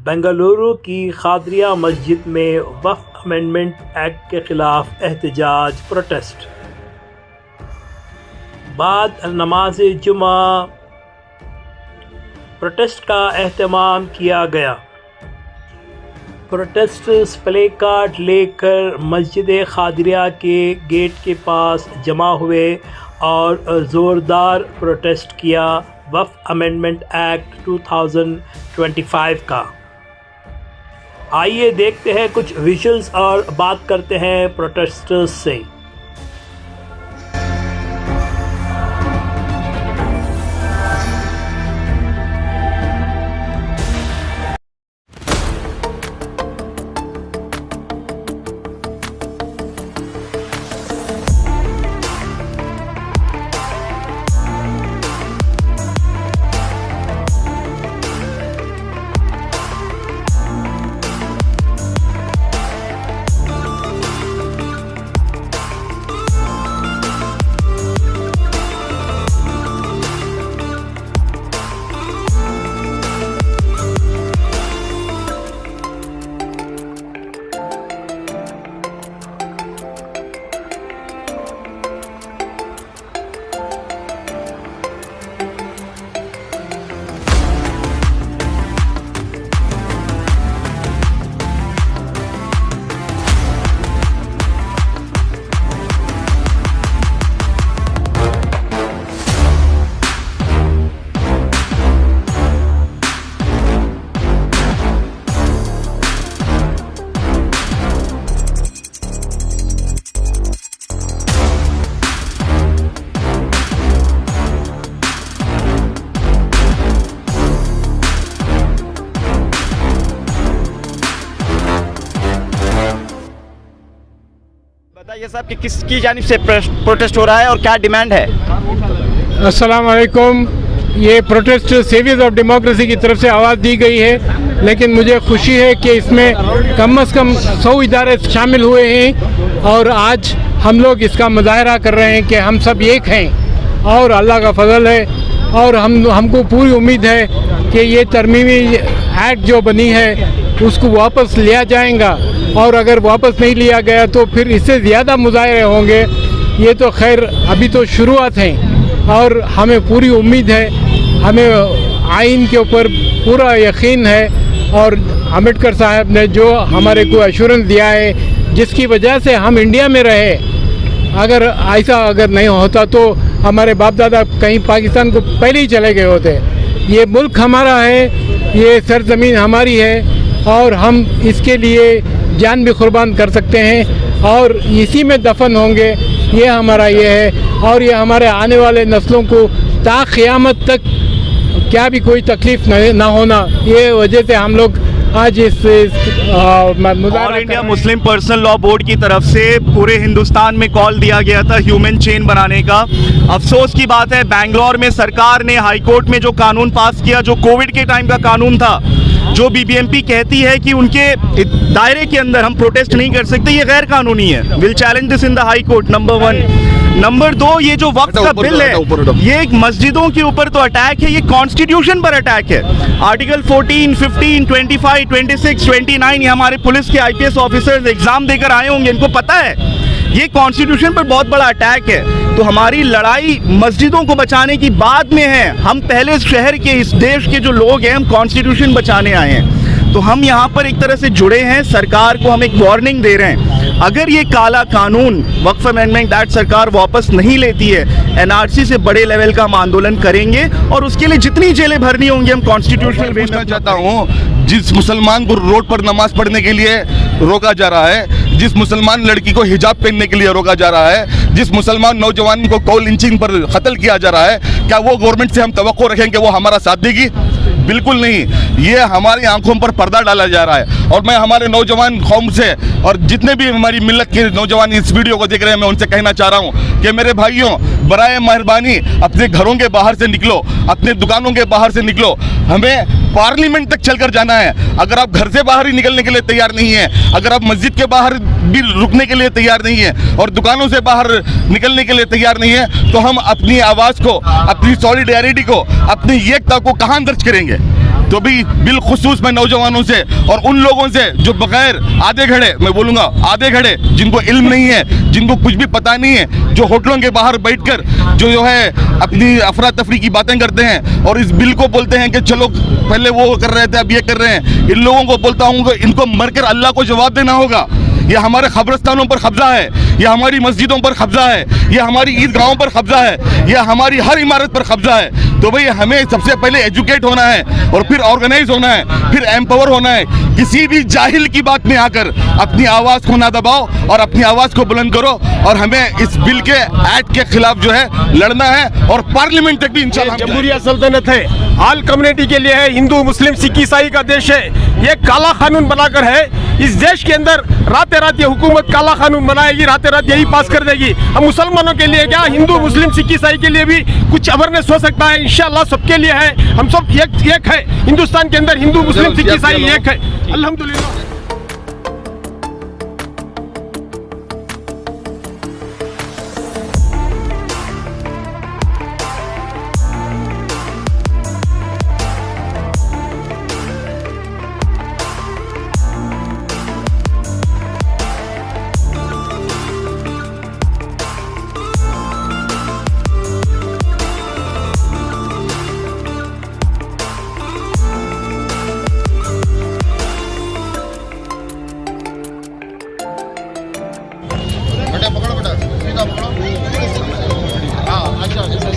बेंगलुरु की खादरिया मस्जिद में वक्फ अमेंडमेंट एक्ट के खिलाफ एहतजाज प्रोटेस्ट। बाद नमाज जुमा प्रोटेस्ट का एहतमाम किया गया। प्रोटेस्टर्स प्ले कार्ड लेकर मस्जिद खादरिया के गेट के पास जमा हुए और ज़ोरदार प्रोटेस्ट किया वक्फ अमेंडमेंट एक्ट 2025 का। आइए देखते हैं कुछ विजुअल्स और बात करते हैं प्रोटेस्टर्स से। बताइए साहब कि किसकी जानिब से प्रोटेस्ट हो रहा है और क्या डिमांड है? अस्सलाम वालेकुम। ये प्रोटेस्ट सेवियर्स ऑफ डेमोक्रेसी की तरफ से आवाज़ दी गई है, लेकिन मुझे खुशी है कि इसमें कम से कम 100 इदारे शामिल हुए हैं और आज हम लोग इसका मुजाहरा कर रहे हैं कि हम सब एक हैं और अल्लाह का फजल है। और हमको पूरी उम्मीद है कि ये तरमीमी एक्ट जो बनी है उसको वापस लिया जाएगा, और अगर वापस नहीं लिया गया तो फिर इससे ज़्यादा मुजाहरे होंगे। ये तो खैर अभी तो शुरुआत है और हमें पूरी उम्मीद है, हमें आइन के ऊपर पूरा यकीन है और अम्बेडकर साहब ने जो हमारे को एश्योरेंस दिया है जिसकी वजह से हम इंडिया में रहे, अगर ऐसा नहीं होता तो हमारे बाप दादा कहीं पाकिस्तान को पहले ही चले गए होते। ये मुल्क हमारा है, ये सरजमीन हमारी है और हम इसके लिए जान भी कुर्बान कर सकते हैं और इसी में दफन होंगे। ये हमारा ये है और ये हमारे आने वाले नस्लों को ता क़यामत तक क्या भी कोई तकलीफ़ ना होना, ये वजह से हम लोग आज इस all India Muslim personal law board की तरफ से पूरे हिंदुस्तान में कॉल दिया गया था ह्यूमन चेन बनाने का। अफसोस की बात है बेंगलोर में सरकार ने हाई कोर्ट में जो कानून पास किया, जो कोविड के टाइम का कानून था, जो बीबीएमपी कहती है कि उनके दायरे के अंदर हम प्रोटेस्ट नहीं कर सकते, ये गैर कानूनी है। Will challenge this in the high court, number 1। Number 2, ये जो वक्त का बिल है ये एक मस्जिदों के ऊपर तो अटैक है, ये कॉन्स्टिट्यूशन पर अटैक है। आर्टिकल 14, 15, 25, 26, 29 ये हमारे पुलिस के आईपीएस ऑफिसर्स एग्जाम देकर आए होंगे, इनको पता है ये कॉन्स्टिट्यूशन पर बहुत बड़ा अटैक है। तो हमारी लड़ाई मस्जिदों को बचाने की बाद में है। हम पहले इस शहर के, इस देश के जो लोग हैं, हम कॉन्स्टिट्यूशन बचाने आए हैं। तो हम यहाँ पर एक तरह से जुड़े हैं, सरकार को हम एक वार्निंग दे रहे हैं। अगर ये काला कानून वक्फ अमेंडमेंट एक्ट सरकार वापस नहीं लेती है, एनआरसी से बड़े लेवल का हम आंदोलन करेंगे और उसके लिए जितनी जेलें भरनी होंगी हम कॉन्स्टिट्यूशनल वे में। चाहता हूँ, जिस मुसलमान को रोड पर नमाज पढ़ने के लिए रोका जा रहा है, जिस मुसलमान लड़की को हिजाब पहनने के लिए रोका जा रहा है, जिस मुसलमान नौजवान को कॉल लिंचिंग पर कत्ल किया जा रहा है, क्या वो गवर्नमेंट से हम तवक्को रखें कि वो हमारा साथ देगी? बिल्कुल नहीं। ये हमारी आंखों पर पर्दा डाला जा रहा है। और मैं हमारे नौजवान कौम से और जितने भी हमारी मिल्लत के नौजवान इस वीडियो को देख रहे हैं, मैं उनसे कहना चाह रहा हूँ कि मेरे भाइयों, बराए मेहरबानी अपने घरों के बाहर से निकलो, अपने दुकानों के बाहर से निकलो। हमें पार्लियामेंट तक चलकर जाना है। अगर आप घर से बाहर ही निकलने के लिए तैयार नहीं है, अगर आप मस्जिद के बाहर भी रुकने के लिए तैयार नहीं है और दुकानों से बाहर निकलने के लिए तैयार नहीं है, तो हम अपनी आवाज़ को, अपनी सॉलिडेरिटी को, अपनी एकता को कहाँ दर्ज करेंगे? तो भी बिलखुसूस मैं नौजवानों से और उन लोगों से जो बगैर आधे घड़े, मैं बोलूँगा आधे घड़े, जिनको इल्म नहीं है, जिनको कुछ भी पता नहीं है, जो होटलों के बाहर बैठकर जो है अपनी अफरा तफरी की बातें करते हैं और इस बिल को बोलते हैं कि चलो पहले वो कर रहे थे अब ये कर रहे हैं, इन लोगों को बोलता हूँ कि इनको मरकर अल्लाह को जवाब देना होगा। यह हमारे कब्रिस्तानों पर कब्जा है, यह हमारी मस्जिदों पर कब्जा है, यह हमारी ईदगाहों पर कब्जा है, यह हमारी हर इमारत पर कब्जा है। तो भाई हमें सबसे पहले एजुकेट होना है और फिर ऑर्गेनाइज होना है, फिर एम्पावर होना है। किसी भी जाहिल की बात में आकर अपनी आवाज़ को ना दबाओ और अपनी आवाज़ को बुलंद करो और हमें इस बिल के एक्ट के खिलाफ जो है लड़ना है और पार्लियामेंट तक भी इंशाल्लाह। जमहूरिया सल्तनत है, ऑल कम्युनिटी के लिए है, हिंदू मुस्लिम सिख ईसाई का देश है। ये काला कानून बनाकर है इस देश के अंदर, रात ये हुकूमत काला कानून बनाएगी, रात यही पास कर देगी। हम मुसलमानों के लिए क्या, हिंदू मुस्लिम सिख ईसाई के लिए भी कुछ अवेयरनेस हो सकता है, इंशाल्लाह सबके लिए है। हम सब एक है, हिंदुस्तान के अंदर हिंदू मुस्लिम सिख ईसाई एक है, अल्हम्दुलिल्लाह। बेटा पकड़ो, बेटा सीधा पकड़ो। हाँ अच्छा अच्छा।